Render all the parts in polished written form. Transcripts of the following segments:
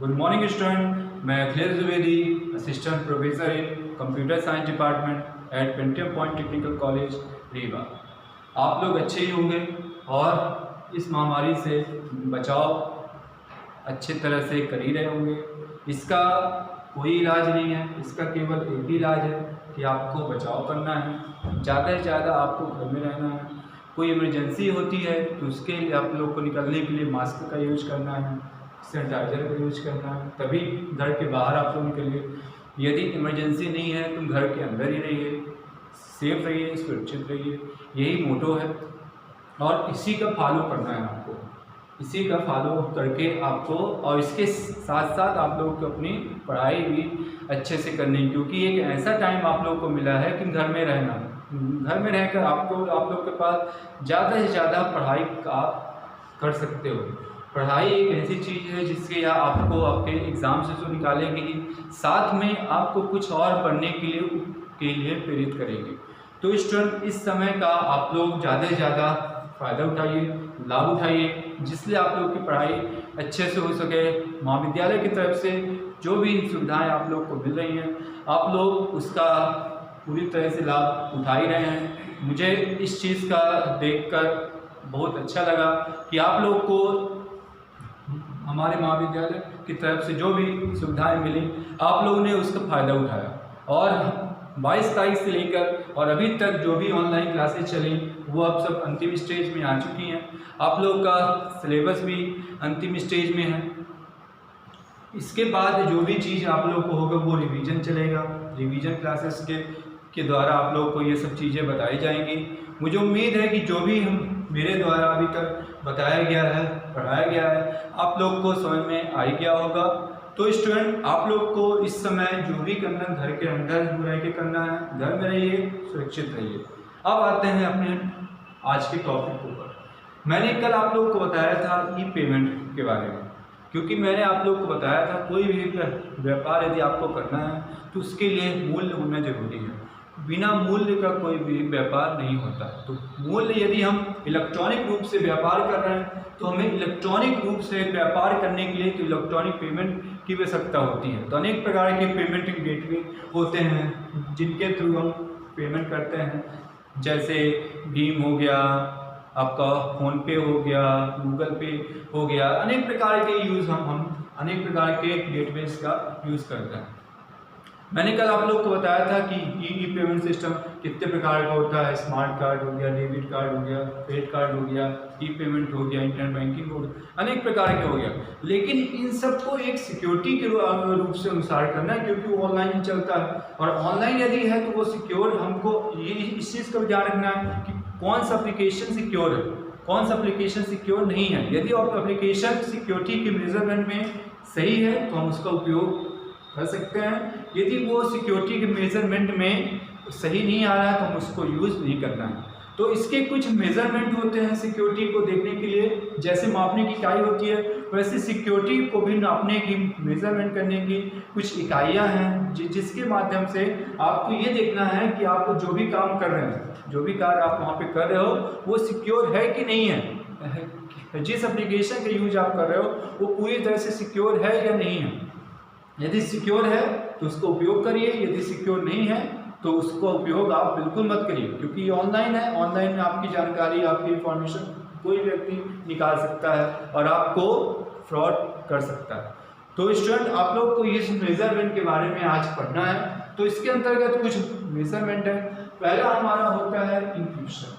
Good morning student, मैं Akhilesh Dwivedi, assistant professor in computer science department at Pentium point technical college Rewa. आप लोग अच्छे ही होंगे और इस महामारी से बचाव अच्छे तरह से कर ही रहे होंगे। इसका कोई इलाज नहीं है, इसका केवल एक ही इलाज है कि आपको बचाव करना है। ज़्यादा से ज़्यादा आपको घर में रहना है। कोई इमरजेंसी होती है तो उसके लिए आप लोग को निकलने के लिए मास्क का यूज करना है, सैनिटाइजर का यूज करना है, तभी घर के बाहर आप लोग निकलिए। यदि इमरजेंसी नहीं है तो घर के अंदर ही रहिए, सेफ रहिए, सुरक्षित रहिए। यही मोटो है और इसी का फॉलो करना है आपको। इसी का फॉलो करके आपको और इसके साथ साथ आप लोगों को अपनी पढ़ाई भी अच्छे से करनी, क्योंकि एक ऐसा टाइम आप लोगों को मिला है कि घर में रहना, घर में रहकर आप लोग के पास ज़्यादा से ज़्यादा पढ़ाई का कर सकते हो। पढ़ाई एक ऐसी चीज़ है जिसके या आपको आपके एग्ज़ाम से तो निकालेगी ही, साथ में आपको कुछ और पढ़ने के लिए प्रेरित करेगी। तो स्टूडेंट, इस समय का आप लोग ज़्यादा से ज़्यादा फ़ायदा उठाइए, लाभ उठाइए, जिससे आप लोग की पढ़ाई अच्छे से हो सके। महाविद्यालय की तरफ से जो भी सुविधाएं आप लोग को मिल रही हैं, आप लोग उसका पूरी तरह से लाभ उठा ही रहे हैं। मुझे इस चीज़ का देखकर बहुत अच्छा लगा कि आप लोग को हमारे महाविद्यालय की तरफ से जो भी सुविधाएं मिली, आप लोगों ने उसका फ़ायदा उठाया। और 22 तारीख से लेकर और अभी तक जो भी ऑनलाइन क्लासेस चली वो अब सब अंतिम स्टेज में आ चुकी हैं। आप लोग का सिलेबस भी अंतिम स्टेज में है। इसके बाद जो भी चीज़ आप लोग को होगा वो रिवीजन चलेगा। रिवीजन क्लासेस के द्वारा आप लोग को ये सब चीज़ें बताई जाएंगी। मुझे उम्मीद है कि जो भी मेरे द्वारा अभी तक बताया गया है, पढ़ाया गया है, आप लोग को समझ में आ ही गया होगा। तो स्टूडेंट, आप लोग को इस समय जो भी करना घर के अंदर रह के करना है, घर में रहिए, सुरक्षित रहिए। अब आते हैं अपने आज के टॉपिक के ऊपर। मैंने कल आप लोग को बताया था ई पेमेंट के बारे में, क्योंकि मैंने आप लोग को बताया था कोई भी व्यापार यदि आपको करना है तो उसके लिए मूल्य होना जरूरी है। बिना मूल्य का कोई भी व्यापार नहीं होता। तो मूल्य यदि हम इलेक्ट्रॉनिक रूप से व्यापार कर रहे हैं तो हमें इलेक्ट्रॉनिक रूप से व्यापार करने के लिए तो इलेक्ट्रॉनिक पेमेंट की आवश्यकता होती है। तो अनेक प्रकार के पेमेंट गेटवे होते हैं जिनके थ्रू हम पेमेंट करते हैं, जैसे भीम हो गया, आपका फ़ोनपे हो गया, गूगल पे हो गया। अनेक प्रकार के हम अनेक प्रकार के गेटवेज का यूज़ करते हैं। मैंने कल आप लोग को बताया था कि ई पेमेंट सिस्टम कितने प्रकार का होता है। स्मार्ट कार्ड हो गया, डेबिट कार्ड हो गया, क्रेडिट कार्ड हो गया, ई पेमेंट हो गया, इंटरनेट बैंकिंग हो गया, अनेक प्रकार के हो गया। लेकिन इन सबको एक सिक्योरिटी के रूप से अनुसार करना है, क्योंकि वो ऑनलाइन ही चलता है। और ऑनलाइन यदि है तो वो सिक्योर, हमको ये इस चीज़ का ध्यान रखना है कि कौन सा एप्लीकेशन सिक्योर है, कौन सा एप्लीकेशन सिक्योर नहीं है। यदि आप एप्लीकेशन सिक्योरिटी के मेजरमेंट में सही है तो हम उसका उपयोग कर सकते हैं। यदि वो सिक्योरिटी के मेजरमेंट में सही नहीं आ रहा है तो हम उसको यूज़ नहीं करना है। तो इसके कुछ मेजरमेंट होते हैं सिक्योरिटी को देखने के लिए, जैसे मापने की इकाई होती है, वैसे सिक्योरिटी को भी नापने की, मेजरमेंट करने की कुछ इकाइयां हैं जिसके माध्यम से आपको ये देखना है कि आप जो भी काम कर रहे हैं, जो भी कार्य आप वहाँ पे कर रहे हो वो सिक्योर है कि नहीं है। जिस एप्लीकेशन का यूज आप कर रहे हो वो पूरी तरह से सिक्योर है या नहीं है। यदि सिक्योर है तो उसको उपयोग करिए, यदि सिक्योर नहीं है तो उसको उपयोग आप बिल्कुल मत करिए, क्योंकि ये ऑनलाइन है। ऑनलाइन में आपकी जानकारी, आपकी इंफॉर्मेशन कोई व्यक्ति निकाल सकता है और आपको फ्रॉड कर सकता है। तो स्टूडेंट, आप लोग को इस मेजरमेंट के बारे में आज पढ़ना है। तो इसके अंतर्गत कुछ मेजरमेंट है। पहला हमारा होता है इंक्रिप्शन।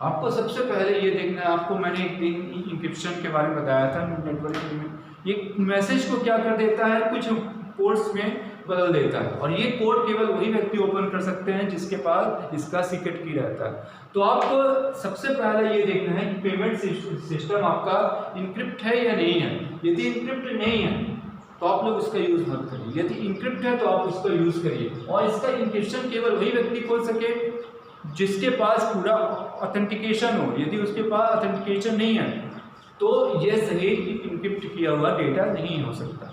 आपको सबसे पहले ये देखना है, आपको मैंने एक दिन इंक्रिप्शन के बारे में बताया था नेटवर्क में। ये मैसेज को क्या कर देता है, कुछ कोड्स में बदल देता है, और ये कोड केवल वही व्यक्ति ओपन कर सकते हैं जिसके पास इसका सीक्रेट की रहता है। तो आपको सबसे पहले ये देखना है कि पेमेंट सिस्टम आपका इनक्रिप्ट है या नहीं है। यदि इनक्रिप्ट नहीं है तो आप लोग उसका यूज़ मत करिए, यदि इनक्रिप्ट है तो आप उसका यूज़ करिए। और इसका इंक्रिप्शन केवल वही व्यक्ति खोल सके जिसके पास पूरा ऑथेंटिकेशन हो। यदि उसके पास ऑथेंटिकेशन नहीं है तो यह सही इनक्रिप्ट किया हुआ डेटा नहीं हो सकता।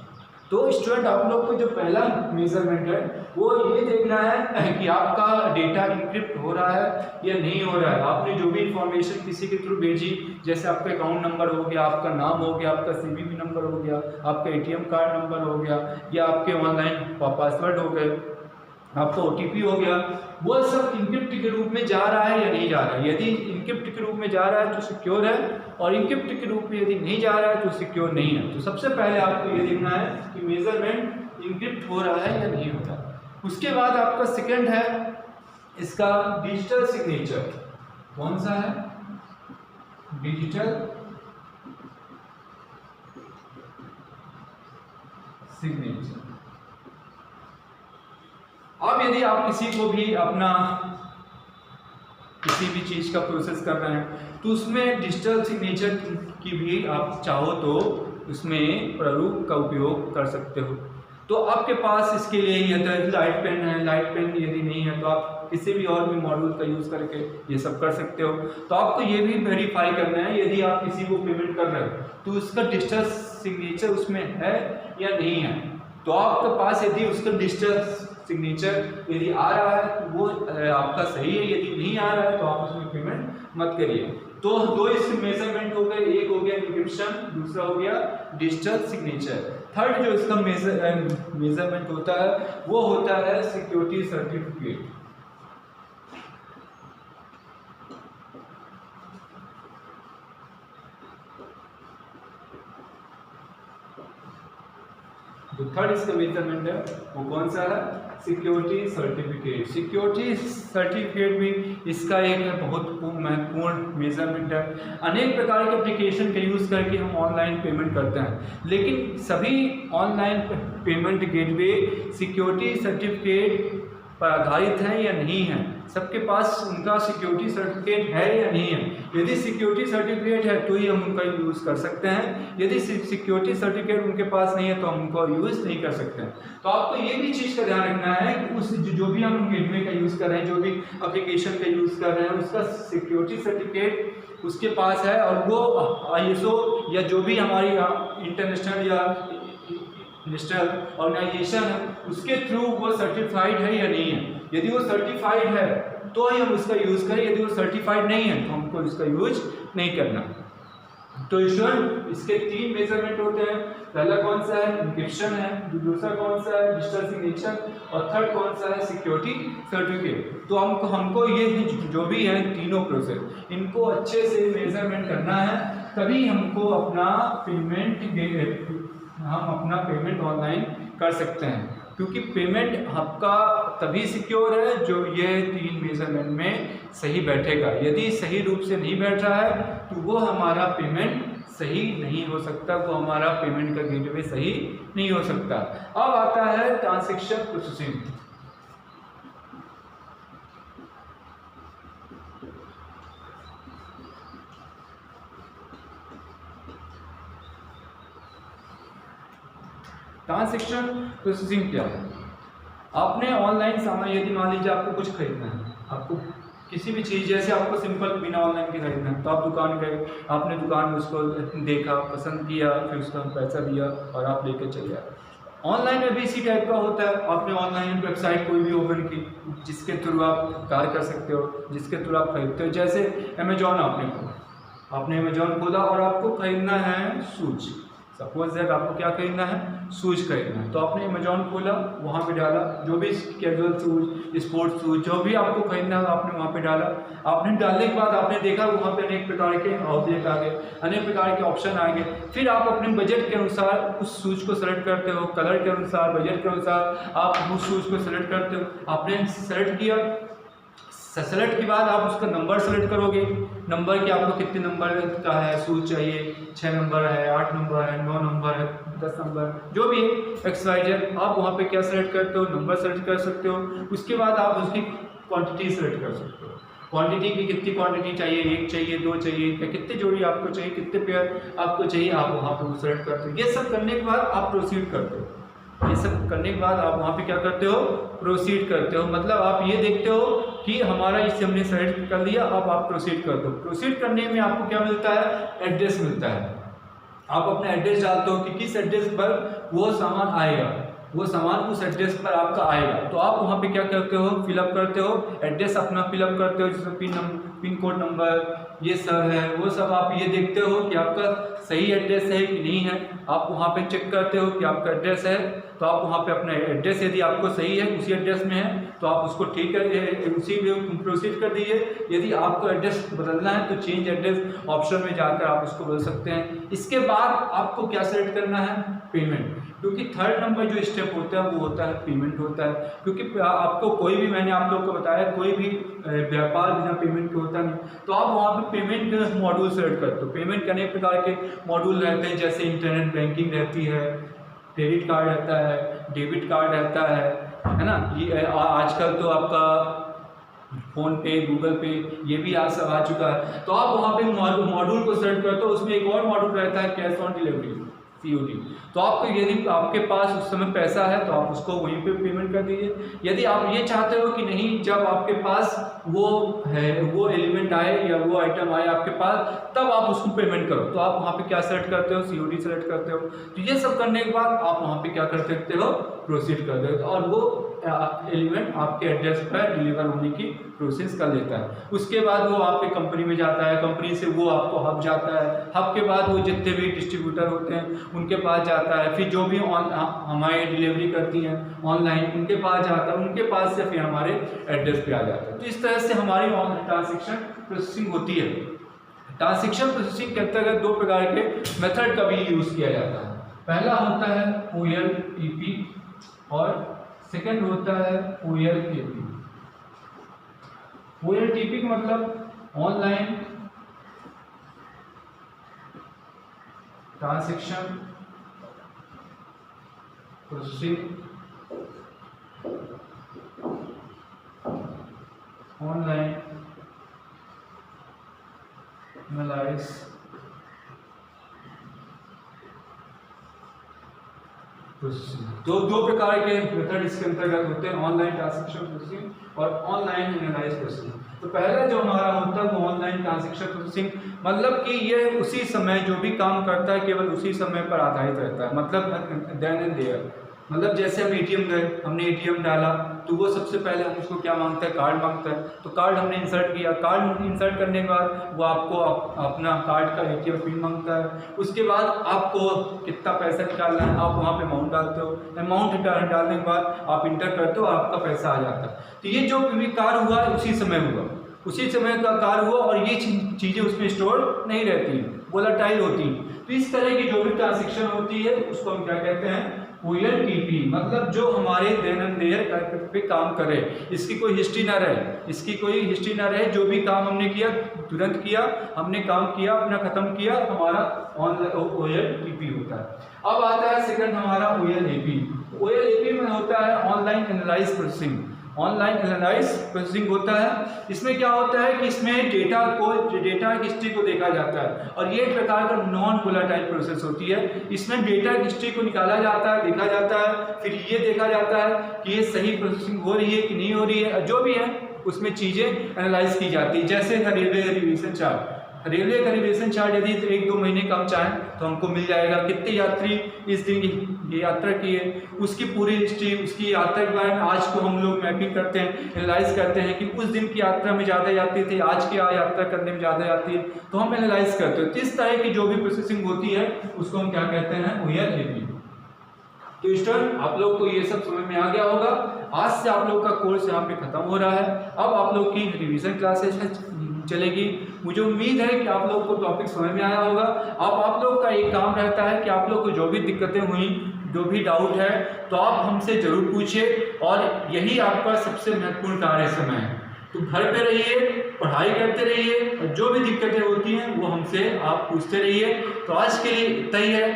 तो स्टूडेंट आप लोग को जो पहला मेजरमेंट है वो ये देखना है कि आपका डेटा इंक्रिप्ट हो रहा है या नहीं हो रहा है। आपने जो भी इंफॉर्मेशन किसी के थ्रू भेजी, जैसे आपका अकाउंट नंबर हो गया, आपका नाम हो गया, आपका सीवीवी नंबर हो गया, आपका एटीएम कार्ड नंबर हो गया, या आपके ऑनलाइन पासवर्ड हो गए, आपका ओटीपी हो गया, वो सब इनक्रिप्ट के रूप में जा रहा है या नहीं जा रहा है। यदि इनक्रिप्ट के रूप में जा रहा है तो सिक्योर है, और इनक्रिप्ट के रूप में यदि नहीं जा रहा है तो सिक्योर नहीं है। तो सबसे पहले आपको ये देखना है कि मेजरमेंट इनक्रिप्ट हो रहा है या नहीं हो रहा है। उसके बाद आपका सेकंड है इसका डिजिटल सिग्नेचर। कौन सा है? Digital signature. अब यदि आप किसी को भी अपना किसी भी चीज़ का प्रोसेस कर रहे हैं तो उसमें डिजिटल सिग्नेचर की भी आप चाहो तो उसमें प्रारूप का उपयोग कर सकते हो। तो आपके पास इसके लिए ही है लाइट पेन है, लाइट पेन यदि नहीं है तो आप किसी भी और भी मॉड्यूल का यूज़ करके ये सब कर सकते हो। तो आपको ये भी वेरीफाई करना है यदि आप किसी को पेमेंट कर रहे हो तो उसका डिजिटल सिग्नेचर उसमें है या नहीं है। तो आपके पास यदि उसका डिजिटल सिग्नेचर यदि आ रहा है तो वो आपका सही है, यदि नहीं आ रहा है तो आप उसमें पेमेंट मत करिए। तो दो इसके मेजरमेंट हो गए, एक हो गया इंक्रिप्शन, दूसरा हो गया डिजिटल सिग्नेचर। थर्ड जो इसका मेजरमेंट होता है वो होता है सिक्योरिटी सर्टिफिकेट। जो थर्ड इसका मेजरमेंट है वो कौन सा है? Security certificate. सिक्योरिटी सर्टिफिकेट भी इसका एक बहुत महत्वपूर्ण मेजरमेंट है। अनेक प्रकार के एप्लीकेशन का यूज़ करके हम ऑनलाइन पेमेंट करते हैं, लेकिन सभी online payment gateway security certificate पर आधारित हैं या नहीं है। सबके पास उनका सिक्योरिटी सर्टिफिकेट है या नहीं है। यदि सिक्योरिटी सर्टिफिकेट है तो ही हम उनका यूज़ कर सकते हैं, यदि सिक्योरिटी सर्टिफिकेट उनके पास नहीं है तो हम उनको यूज़ नहीं कर सकते हैं। तो आपको ये भी चीज़ का ध्यान रखना है कि उस जो भी हम गेटवे का यूज़ कर रहे हैं, जो भी एप्लीकेशन का यूज़ कर रहे हैं, उसका सिक्योरिटी सर्टिफिकेट उसके पास है और वो ISO या जो भी हमारी इंटरनेशनल या नेशनल ऑर्गेनाइजेशन है उसके थ्रू वो सर्टिफाइड है या नहीं है। यदि वो सर्टिफाइड है तो ही हम उसका यूज़ करें, यदि वो सर्टिफाइड नहीं है तो हमको इसका यूज नहीं करना। तो स्टूडेंट इसके तीन मेजरमेंट होते हैं। पहला कौन सा है? इंक्रिप्शन है, दूसरा कौन सा है? डिजिटल सिग्नेचर, और थर्ड कौन सा है? Security certificate. तो हमको ये जो भी है तीनों प्रोसेस इनको अच्छे से मेजरमेंट करना है, तभी हमको अपना पेमेंट ऑनलाइन कर सकते हैं। क्योंकि पेमेंट आपका तभी सिक्योर है जो ये तीन मेजरमेंट में सही बैठेगा। यदि सही रूप से नहीं बैठ रहा है तो वो हमारा पेमेंट सही नहीं हो सकता, वो हमारा पेमेंट का गेटवे सही नहीं हो सकता। अब आता है ट्रांजैक्शन प्रोसेसिंग। ट्रांजैक्शन प्रोसेसिंग क्या है? आपने ऑनलाइन सामान, यदि मान लीजिए आपको कुछ खरीदना है, आपको किसी भी चीज़, जैसे आपको सिंपल बिना ऑनलाइन के खरीदना है तो आप दुकान गए, आपने दुकान में उसको देखा, पसंद किया, फिर उसका पैसा दिया और आप लेकर चले आए। ऑनलाइन में भी इसी टाइप का होता है। आपने ऑनलाइन वेबसाइट कोई भी ओपन की जिसके थ्रू आप कार्य कर सकते हो, जिसके थ्रू आप खरीदते हो। जैसे अमेजॉन आपने अमेजॉन खोला और आपको खरीदना है शूज। सपोज दैट आपको क्या खरीदना है? शूज खरीदना है। तो आपने अमेजॉन खोला, वहाँ पे डाला जो भी कैजुअल शूज, स्पोर्ट्स शूज, जो भी आपको खरीदना है आपने वहाँ पे डाला। आपने डालने के बाद आपने देखा वहाँ पे अनेक प्रकार के ऑब्जेक्ट आ गए, अनेक प्रकार के ऑप्शन आ गए। फिर आप अपने बजट के अनुसार उस शूज को सेलेक्ट करते हो, कलर के अनुसार, बजट के अनुसार आप उस शूज को सेलेक्ट करते हो। आपने सेलेक्ट किया, सेलेक्ट के बाद आप उसका नंबर सेलेक्ट करोगे। नंबर कि आपको कितने नंबर का है शूज चाहिए, 6 नंबर है, 8 नंबर है, 9 नंबर है, 10 नंबर, जो भी XYZ। आप वहाँ पे क्या सेलेक्ट करते हो? नंबर सेलेक्ट कर सकते हो। उसके बाद आप उसकी क्वांटिटी सेलेक्ट कर सकते हो। क्वांटिटी की कितनी क्वांटिटी चाहिए, 1 चाहिए, 2 चाहिए, या कितने जोड़ी आपको चाहिए, कितने पेयर आपको चाहिए, आप वहाँ पर सेलेक्ट करते हो। ये सब करने के बाद आप प्रोसीड करते हो। ये सब करने के बाद आप वहाँ पे क्या करते हो? प्रोसीड करते हो। मतलब आप ये देखते हो कि हमारा इसे हमने सेलेक्ट कर लिया, अब आप प्रोसीड कर दो। प्रोसीड करने में आपको क्या मिलता है? एड्रेस मिलता है। आप अपना एड्रेस डालते हो कि किस एड्रेस पर वो सामान आएगा, वो सामान उस एड्रेस पर आपका आएगा। तो आप वहाँ पे क्या करते हो, फिलअप करते हो, एड्रेस अपना फिलअप करते हो, जैसे पिन कोड नंबर ये सब है, वो सब आप ये देखते हो कि आपका सही एड्रेस है कि नहीं है। आप वहाँ पे चेक करते हो कि आपका एड्रेस है, तो आप वहाँ पे अपना एड्रेस यदि आपको सही है, उसी एड्रेस में है, तो आप उसको ठीक कर उसी में प्रोसीड कर दीजिए। यदि आपको एड्रेस बदलना है तो चेंज एड्रेस ऑप्शन में जाकर आप उसको बदल सकते हैं। इसके बाद आपको क्या सेलेक्ट करना है, पेमेंट, क्योंकि थर्ड नंबर जो स्टेप होता है वो होता है पेमेंट होता है। क्योंकि आपको कोई भी, मैंने आप लोग को बताया, कोई भी व्यापार बिना पेमेंट के होता नहीं। तो आप वहाँ पे पेमेंट के मॉड्यूल सेलेक्ट करते हो। पेमेंट के अनेक प्रकार के मॉड्यूल रहते हैं, जैसे इंटरनेट बैंकिंग रहती है, क्रेडिट कार्ड रहता है, डेबिट कार्ड रहता है ना। ये आजकल तो आपका फ़ोन पे, गूगल पे, ये भी आज सब आ चुका है। तो आप वहाँ पे मॉड्यूल को सेलेक्ट करते हो। उसमें एक और मॉड्यूल रहता है कैश ऑन डिलीवरी, COD। तो आपको यदि आपके पास उस समय पैसा है तो आप उसको वहीं पे पेमेंट कर दीजिए। यदि आप ये चाहते हो कि नहीं, जब आपके पास वो है, वो एलिमेंट आए या वो आइटम आए आपके पास, तब आप उसको पेमेंट करो, तो आप वहाँ पे क्या सेलेक्ट करते हो, COD सेलेक्ट करते हो। तो ये सब करने के बाद आप वहाँ पे क्या कर सकते हो, प्रोसीड कर देते हो, और वो एलिमेंट आपके एड्रेस पर डिलीवर होने की प्रोसेस कर लेता है। उसके बाद वो आपके कंपनी में जाता है, कंपनी से वो आपको हब जाता है, हब के बाद वो जितने भी डिस्ट्रीब्यूटर होते हैं उनके पास जाता है, फिर जो भी हमारे डिलीवरी करती हैं ऑनलाइन उनके पास जाता है, उनके पास से फिर हमारे एड्रेस पे आ जाता है। तो इस तरह से हमारी ऑनलाइन ट्रांजैक्शन प्रोसेसिंग होती है। ट्रांजैक्शन प्रोसेसिंग के अंतर्गत दो प्रकार के मेथड का भी यूज़ किया जाता है। पहला होता है OLTP और सेकंड होता है OLAP। OLTP का मतलब online transaction processing, online analyse दो प्रकार के मेथड इसके अंतर्गत होते हैं, ऑनलाइन ट्रांजैक्शन प्रोसेसिंग और ऑनलाइन एनालाइज प्रोसेसिंग। तो पहला जो हमारा होता है वो ऑनलाइन ट्रांजैक्शन प्रोसेसिंग, मतलब कि ये उसी समय जो भी काम करता है केवल उसी समय पर आधारित रहता है। मतलब देन एंड देयर, मतलब जैसे हम ATM गए, हमने ATM डाला तो वो सबसे पहले हम उसको क्या मांगता है, कार्ड मांगता है। तो कार्ड हमने इंसर्ट किया, कार्ड इंसर्ट करने के बाद वो आपको अपना कार्ड का ATM पिन मांगता है। उसके बाद आपको कितना पैसा निकालना है, आप वहाँ पे अमाउंट डालते हो, अमाउंट डालने के बाद आप इंटर करते हो, आपका पैसा आ जाता है। तो ये जो भी कार्य हुआ उसी समय हुआ, उसी समय का कार्य हुआ, और ये चीज़ें उसमें स्टोर नहीं रहती, वोलेटाइल होती। तो इस तरह की जो भी ट्रांजैक्शन होती है उसको हम क्या कहते हैं, OLTP, मतलब जो हमारे देयर पे काम करे, इसकी कोई हिस्ट्री ना रहे, इसकी कोई हिस्ट्री ना रहे, जो भी काम हमने किया तुरंत किया, हमने काम किया अपना खत्म किया, हमारा OLTP होता है। अब आता है सेकंड हमारा OLAP। OLAP में होता है online analyse processing. Online analyse processing होता है, इसमें क्या होता है कि इसमें डेटा हिस्ट्री को देखा जाता है, और ये एक प्रकार का नॉन वोलेटाइल प्रोसेस होती है। इसमें डेटा हिस्ट्री को निकाला जाता है, देखा जाता है, फिर ये देखा जाता है कि ये सही प्रोसेसिंग हो रही है कि नहीं हो रही है, जो भी है उसमें चीज़ें एनालाइज की जाती है। जैसे रेलवे रिजर्वेशन चार्ट, रेलवे का रिजर्वेशन चार्ट यदि 1-2 महीने का हम चाहें तो हमको मिल जाएगा, कितने यात्री इस दिन ये यात्रा किए, उसकी पूरी हिस्ट्री, उसकी यात्रा के बारे में आज को हम लोग मैपिंग करते हैं, एनालाइज करते हैं कि उस दिन की यात्रा में ज़्यादा यात्री थे, आज की यात्रा करने में ज़्यादा यात्री है, तो हम एनालाइज करते हैं। तो इस तरह की जो भी प्रोसेसिंग होती है उसको हम क्या कहते हैं, OLAP। तो स्टूडेंट आप लोग को ये सब समझ में आ गया होगा। आज से आप लोग का कोर्स यहाँ पे खत्म हो रहा है, अब आप लोग की रिवीजन क्लासेस चलेगी। मुझे उम्मीद है कि आप लोग को टॉपिक समझ में आया होगा। अब आप लोग का एक काम रहता है कि आप लोग को जो भी दिक्कतें हुई, जो भी डाउट है, तो आप हमसे ज़रूर पूछिए, और यही आपका सबसे महत्वपूर्ण कार्य समय है। तो घर पे रहिए, पढ़ाई करते रहिए, और जो भी दिक्कतें होती हैं वो हमसे आप पूछते रहिए। तो आज के लिए इतना ही है,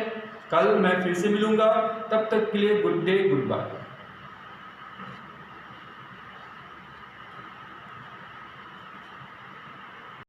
कल मैं फिर से मिलूँगा, तब तक के लिए गुड डे, गुड बाय।